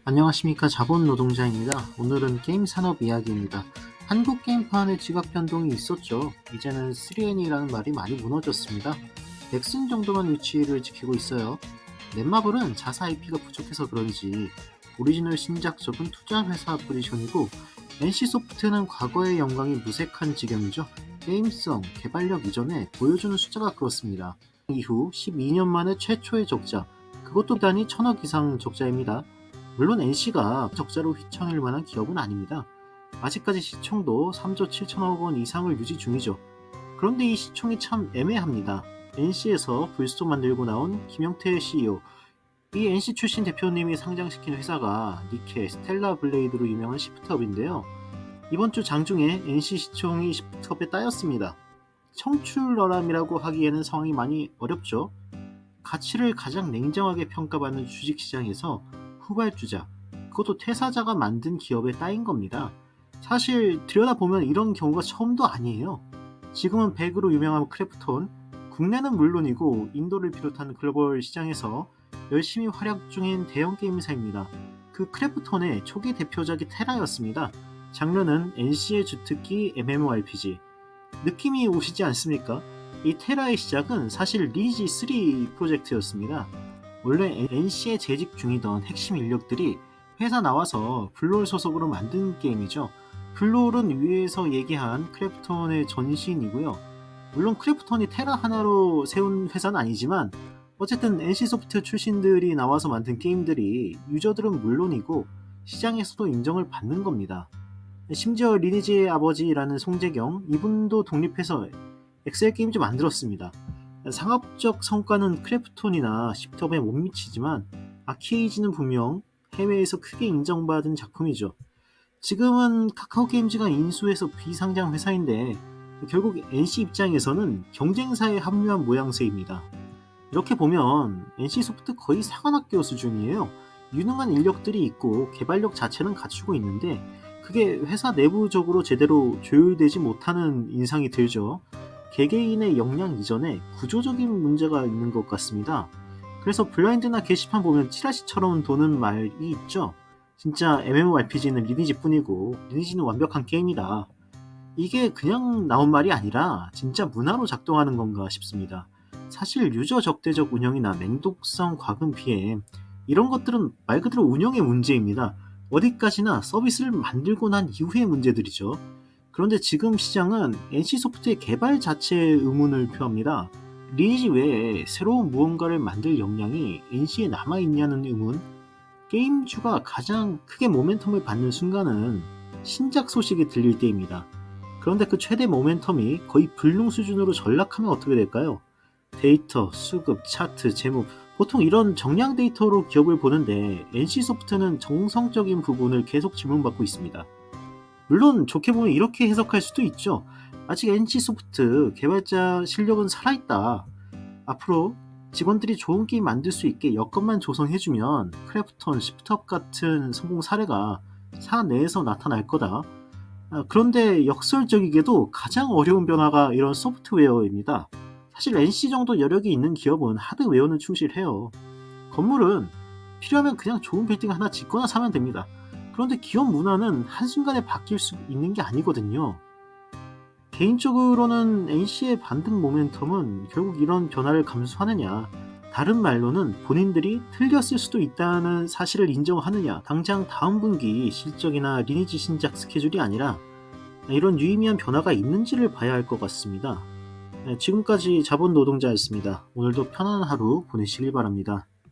안녕하십니까. 자본노동자입니다. 오늘은 게임 산업 이야기입니다. 한국 게임판에 지각 변동이 있었죠. 이제는 3N이라는 말이 많이 무너졌습니다. 넥슨 정도만 위치를 지키고 있어요. 넷마블은 자사 IP가 부족해서 그런지 오리지널 신작적은 투자 회사 포지션이고, NC소프트는 과거의 영광이 무색한 지경이죠. 게임성, 개발력 이전에 보여주는 숫자가 그렇습니다. 이후 12년 만에 최초의 적자, 그것도 단위 1000억 이상 적자입니다. 물론 NC가 적자로 휘청일 만한 기업은 아닙니다. 아직까지 시총도 3조 7천억 원 이상을 유지 중이죠. 그런데 이 시총이 참 애매합니다. NC에서 불스톤 만들고 나온 김영태 CEO, 이 NC 출신 대표님이 상장시킨 회사가 니케, 스텔라 블레이드로 유명한 시프트업인데요. 이번 주 장중에 NC 시총이 시프트업에 따였습니다. 청출어람이라고 하기에는 상황이 많이 어렵죠. 가치를 가장 냉정하게 평가받는 주식시장에서 후발주자, 그것도 퇴사자가 만든 기업에 따인 겁니다. 사실 들여다보면 이런 경우가 처음도 아니에요. 지금은 백으로 유명한 크래프톤, 국내는 물론이고 인도를 비롯한 글로벌 시장에서 열심히 활약 중인 대형 게임사입니다. 그 크래프톤의 초기 대표작이 테라였습니다. 장르는 NC의 주특기 MMORPG. 느낌이 오시지 않습니까? 이 테라의 시작은 사실 리니지 3 프로젝트였습니다. 원래 NC에 재직 중이던 핵심 인력들이 회사 나와서 블롤 소속으로 만든 게임이죠. 블롤은 위에서 얘기한 크래프톤의 전신이고요. 물론 크래프톤이 테라 하나로 세운 회사는 아니지만 어쨌든 NC소프트 출신들이 나와서 만든 게임들이 유저들은 물론이고 시장에서도 인정을 받는 겁니다. 심지어 리니지의 아버지라는 송재경, 이분도 독립해서 엑셀 게임즈 만들었습니다. 상업적 성과는 크래프톤이나 시프트업에 못 미치지만 아키에이지는 분명 해외에서 크게 인정받은 작품이죠. 지금은 카카오게임즈가 인수해서 비상장 회사인데 결국 NC 입장에서는 경쟁사에 합류한 모양새입니다. 이렇게 보면 NC소프트 거의 사관학교 수준이에요. 유능한 인력들이 있고 개발력 자체는 갖추고 있는데 그게 회사 내부적으로 제대로 조율되지 못하는 인상이 들죠. 개개인의 역량 이전에 구조적인 문제가 있는 것 같습니다. 그래서 블라인드나 게시판 보면 찌라시처럼 도는 말이 있죠. 진짜 MMORPG는 리니지뿐이고 리니지는 완벽한 게임이다. 이게 그냥 나온 말이 아니라 진짜 문화로 작동하는 건가 싶습니다. 사실 유저 적대적 운영이나 맹독성 과금 피해, 이런 것들은 말 그대로 운영의 문제입니다. 어디까지나 서비스를 만들고 난 이후의 문제들이죠. 그런데 지금 시장은 NC소프트의 개발 자체에 의문을 표합니다. 리니지 외에 새로운 무언가를 만들 역량이 NC에 남아있냐는 의문. 게임주가 가장 크게 모멘텀을 받는 순간은 신작 소식이 들릴 때입니다. 그런데 그 최대 모멘텀이 거의 불능 수준으로 전락하면 어떻게 될까요? 데이터, 수급, 차트, 재무, 보통 이런 정량 데이터로 기업을 보는데 NC소프트는 정성적인 부분을 계속 질문받고 있습니다. 물론 좋게 보면 이렇게 해석할 수도 있죠. 아직 NC소프트 개발자 실력은 살아있다. 앞으로 직원들이 좋은 게임 만들 수 있게 여건만 조성해주면 크래프톤, 시프트업 같은 성공 사례가 사 내에서 나타날 거다. 그런데 역설적이게도 가장 어려운 변화가 이런 소프트웨어입니다. 사실 NC 정도 여력이 있는 기업은 하드웨어는 충실해요. 건물은 필요하면 그냥 좋은 빌딩 하나 짓거나 사면 됩니다. 그런데 기업 문화는 한순간에 바뀔 수 있는 게 아니거든요. 개인적으로는 NC의 반등 모멘텀은 결국 이런 변화를 감수하느냐, 다른 말로는 본인들이 틀렸을 수도 있다는 사실을 인정하느냐, 당장 다음 분기 실적이나 리니지 신작 스케줄이 아니라 이런 유의미한 변화가 있는지를 봐야 할 것 같습니다. 지금까지 자본노동자였습니다. 오늘도 편안한 하루 보내시길 바랍니다.